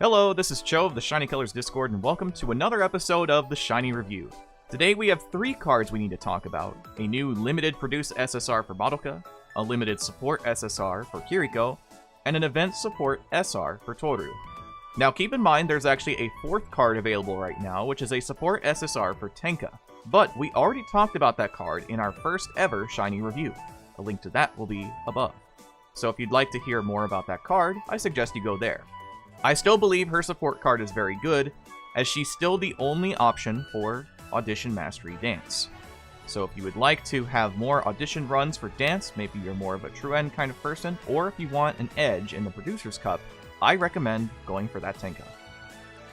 Hello, this is Cho of the Shiny Killers Discord, and welcome to another episode of the Shiny Review. Today we have 3 cards we need to talk about: a new limited produce SSR for Madoka, a limited support SSR for Kiriko, and an event support SR for Toru. Now keep in mind there's actually a 4th card available right now, which is a support SSR for Tenka. But we already talked about that card in our first ever Shiny Review. A link to that will be above. So if you'd like to hear more about that card, I suggest you go there. I still believe her support card is very good, as she's still the only option for Audition Mastery Dance. So if you would like to have more audition runs for dance, maybe you're more of a true end kind of person, or if you want an edge in the Producer's Cup, I recommend going for that Tenka.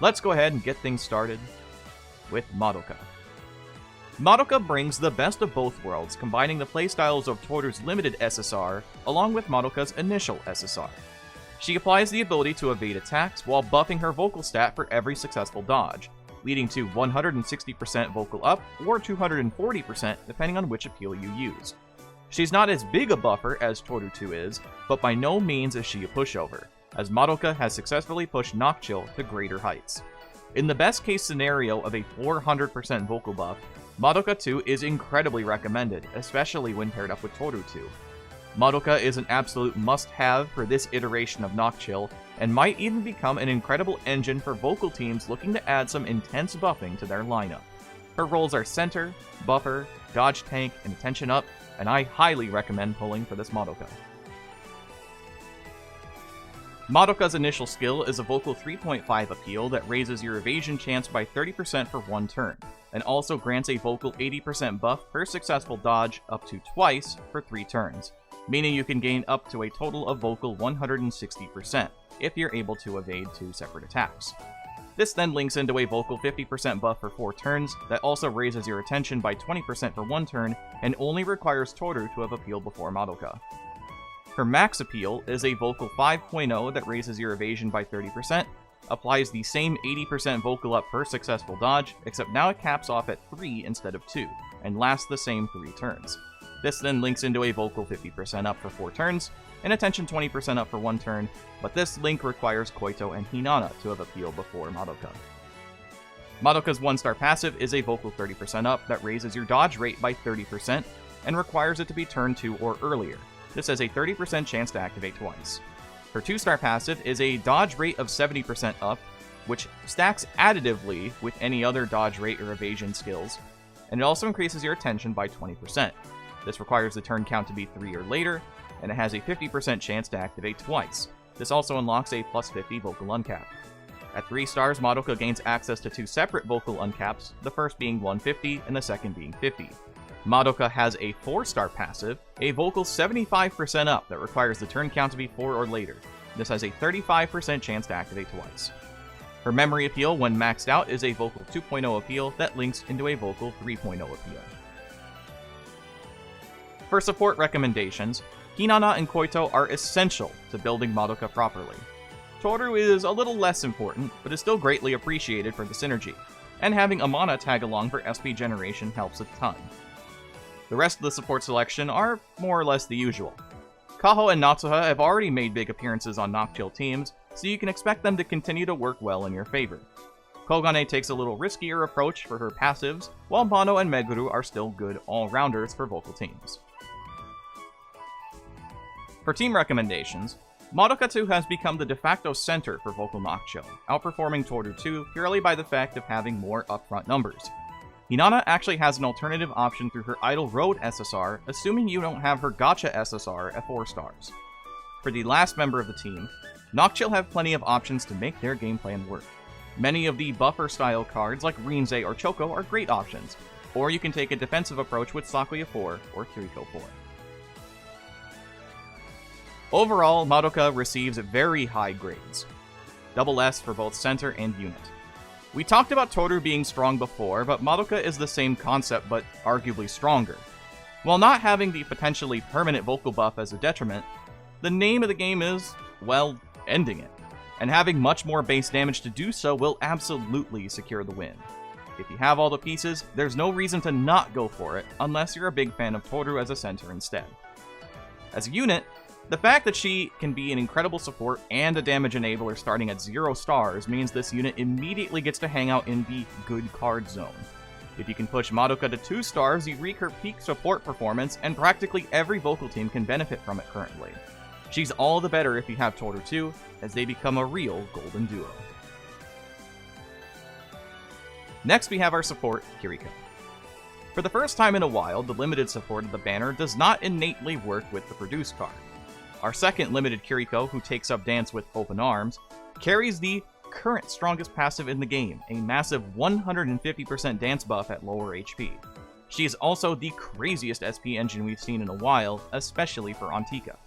Let's go ahead and get things started with Madoka. Madoka brings the best of both worlds, combining the playstyles of Toru's limited SSR along with Madoka's initial SSR. She applies the ability to evade attacks while buffing her vocal stat for every successful dodge, leading to 160% vocal up or 240% depending on which appeal you use. She's not as big a buffer as Toru 2 is, but by no means is she a pushover, as Madoka has successfully pushed Nocchill to greater heights. In the best case scenario of a 400% vocal buff, Madoka 2 is incredibly recommended, especially when paired up with Toru 2. Madoka is an absolute must-have for this iteration of Nocchill, and might even become an incredible engine for vocal teams looking to add some intense buffing to their lineup. Her roles are center, buffer, dodge tank, and attention up, and I highly recommend pulling for this Madoka. Madoka's initial skill is a vocal 3.5 appeal that raises your evasion chance by 30% for 1 turn, and also grants a vocal 80% buff per successful dodge up to twice for 3 turns, meaning you can gain up to a total of vocal 160% if you're able to evade 2 separate attacks. This then links into a vocal 50% buff for 4 turns that also raises your attention by 20% for 1 turn and only requires Toru to have appealed before Madoka. Her max appeal is a vocal 5.0 that raises your evasion by 30%, applies the same 80% vocal up per successful dodge, except now it caps off at 3 instead of 2, and lasts the same 3 turns. This then links into a vocal 50% up for 4 turns, and attention 20% up for 1 turn, but this link requires Koito and Hinata to have appealed before Madoka. Madoka's 1-star passive is a vocal 30% up that raises your dodge rate by 30%, and requires it to be turn 2 or earlier. This has a 30% chance to activate twice. Her 2-star passive is a dodge rate of 70% up, which stacks additively with any other dodge rate or evasion skills, and it also increases your attention by 20%. This requires the turn count to be 3 or later, and it has a 50% chance to activate twice. This also unlocks a plus 50 vocal uncap. At 3 stars, Madoka gains access to 2 separate vocal uncaps, the first being 150 and the second being 50. Madoka has a 4-star passive, a vocal 75% up that requires the turn count to be 4 or later. This has a 35% chance to activate twice. Her memory appeal when maxed out is a vocal 2.0 appeal that links into a vocal 3.0 appeal. For support recommendations, Hinata and Koito are essential to building Madoka properly. Toru is a little less important, but is still greatly appreciated for the synergy, and having Amana tag along for SP generation helps a ton. The rest of the support selection are more or less the usual. Kaho and Natsuha have already made big appearances on Nocchill teams, so you can expect them to continue to work well in your favor. Kogane takes a little riskier approach for her passives, while Mono and Meguru are still good all-rounders for vocal teams. For team recommendations, Madoka 2 has become the de facto center for vocal Nocchill, outperforming Toru 2 purely by the fact of having more upfront numbers. Hinata actually has an alternative option through her Idle Road SSR, assuming you don't have her Gacha SSR at 4 stars. For the last member of the team, Nocchill have plenty of options to make their game plan work. Many of the buffer-style cards like Rinzai or Choco are great options, or you can take a defensive approach with Sakuya 4 or Kiriko 4. Overall, Madoka receives very high grades, SS for both center and unit. We talked about Toru being strong before, but Madoka is the same concept but arguably stronger. While not having the potentially permanent vocal buff as a detriment, the name of the game is, well, ending it, and having much more base damage to do so will absolutely secure the win. If you have all the pieces, there's no reason to not go for it, unless you're a big fan of Toru as a center instead. As a unit, The fact that she can be an incredible support and a damage enabler starting at 0 stars means this unit immediately gets to hang out in the good card zone. If you can push Madoka to 2 stars, you reach her peak support performance, and practically every vocal team can benefit from it currently. She's all the better if you have Toru too, as they become a real golden duo. Next we have our support, Kiriko. For the first time in a while, the limited support of the banner does not innately work with the produce card. Our second limited Kiriko, who takes up Dance with Open Arms, carries the current strongest passive in the game, a massive 150% dance buff at lower HP. She is also the craziest SP engine we've seen in a while, especially for Antika.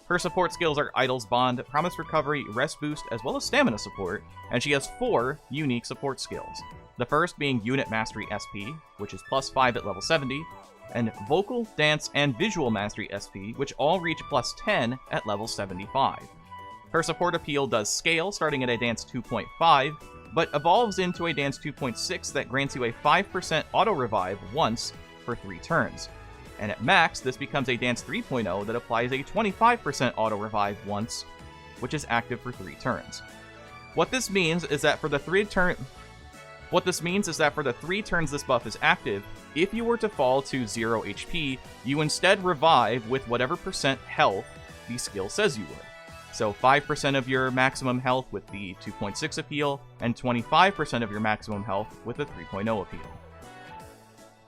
Her support skills are Idol's Bond, Promise Recovery, Rest Boost, as well as Stamina support, and she has 4 unique support skills. The first being Unit Mastery SP, which is plus 5 at level 70, and Vocal, Dance, and Visual Mastery SP, which all reach plus 10 at level 75. Her support appeal does scale, starting at a Dance 2.5, but evolves into a Dance 2.6 that grants you a 5% auto-revive once for 3 turns. And at max, this becomes a Dance 3.0 that applies a 25% auto-revive once, which is active for 3 turns. What this means is that for the 3 turns this buff is active, if you were to fall to 0 HP, you instead revive with whatever percent health the skill says you would. So 5% of your maximum health with the 2.6 appeal, and 25% of your maximum health with the 3.0 appeal.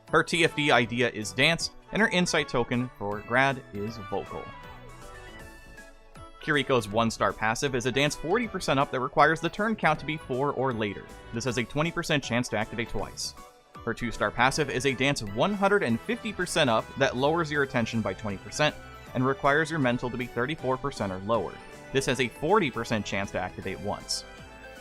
Her TFD idea is Dance, and her insight token for Grad is Vocal. Kiriko's 1-star passive is a Dance 40% up that requires the turn count to be 4 or later. This has a 20% chance to activate twice. Her 2-star passive is a Dance 150% up that lowers your attention by 20% and requires your mental to be 34% or lower. This has a 40% chance to activate once.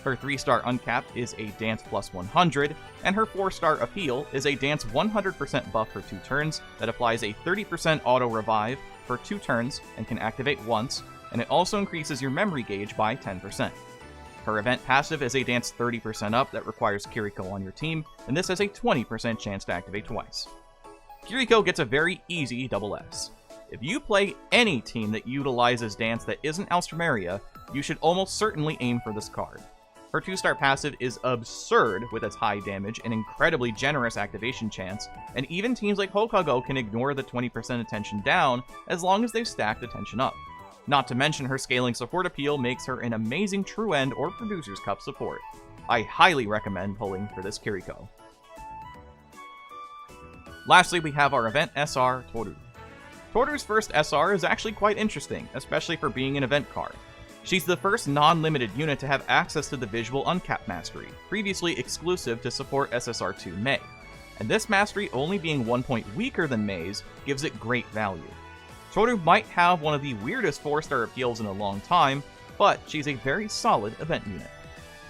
Her 3-star uncap is a Dance plus 100, and her 4-star appeal is a Dance 100% buff for 2 turns that applies a 30% auto revive for 2 turns and can activate once, and it also increases your memory gauge by 10%. Her event passive is a Dance 30% up that requires Kiriko on your team, and this has a 20% chance to activate twice. Kiriko gets a very easy double S. If you play any team that utilizes Dance that isn't Alstroemeria, you should almost certainly aim for this card. Her 2-star passive is absurd with its high damage and incredibly generous activation chance, and even teams like Hokago can ignore the 20% attention down as long as they've stacked attention up. Not to mention her scaling support appeal makes her an amazing True End or Producer's Cup support. I highly recommend pulling for this Kiriko. Lastly, we have our event SR, Toru. Toru's first SR is actually quite interesting, especially for being an event card. She's the first non-limited unit to have access to the visual uncap mastery, previously exclusive to support SSR2 Mei. And this mastery only being 1 point weaker than Mei's gives it great value. Toru might have one of the weirdest 4-star appeals in a long time, but she's a very solid event unit.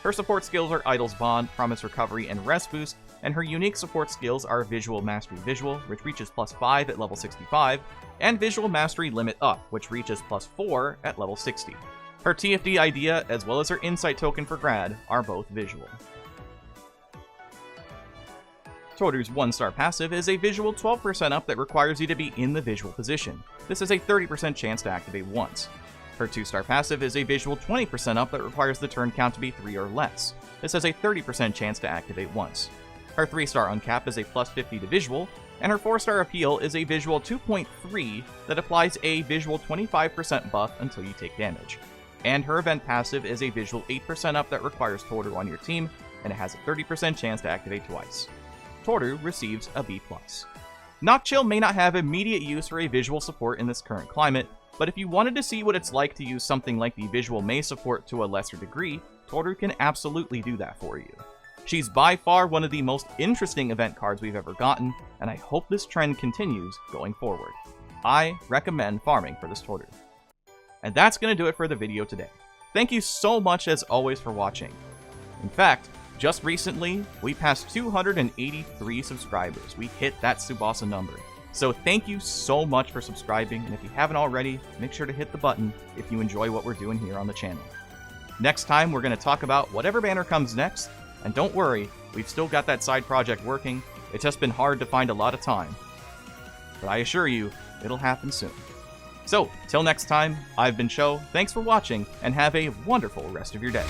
Her support skills are Idol's Bond, Promise Recovery, and Rest Boost, and her unique support skills are Visual Mastery Visual, which reaches plus 5 at level 65, and Visual Mastery Limit Up, which reaches plus 4 at level 60. Her TFD idea, as well as her insight token for Grad, are both visual. Toru's 1-star passive is a visual 12% up that requires you to be in the visual position. This has a 30% chance to activate once. Her 2-star passive is a visual 20% up that requires the turn count to be 3 or less. This has a 30% chance to activate once. Her 3-star uncap is a plus 50 to visual, and her 4-star appeal is a visual 2.3 that applies a visual 25% buff until you take damage. And her event passive is a visual 8% up that requires Toru on your team, and it has a 30% chance to activate twice. Toru receives a B+. Nocchill may not have immediate use for a visual support in this current climate, but if you wanted to see what it's like to use something like the visual Mei support to a lesser degree, Toru can absolutely do that for you. She's by far one of the most interesting event cards we've ever gotten, and I hope this trend continues going forward. I recommend farming for this Toru. And that's going to do it for the video today. Thank you so much as always for watching. In fact, just recently, we passed 283 subscribers. We hit that Tsubasa number. So thank you so much for subscribing, and if you haven't already, make sure to hit the button if you enjoy what we're doing here on the channel. Next time, we're going to talk about whatever banner comes next, and don't worry, we've still got that side project working. It's just been hard to find a lot of time. But I assure you, it'll happen soon. So, till next time, I've been Sho, thanks for watching, and have a wonderful rest of your day.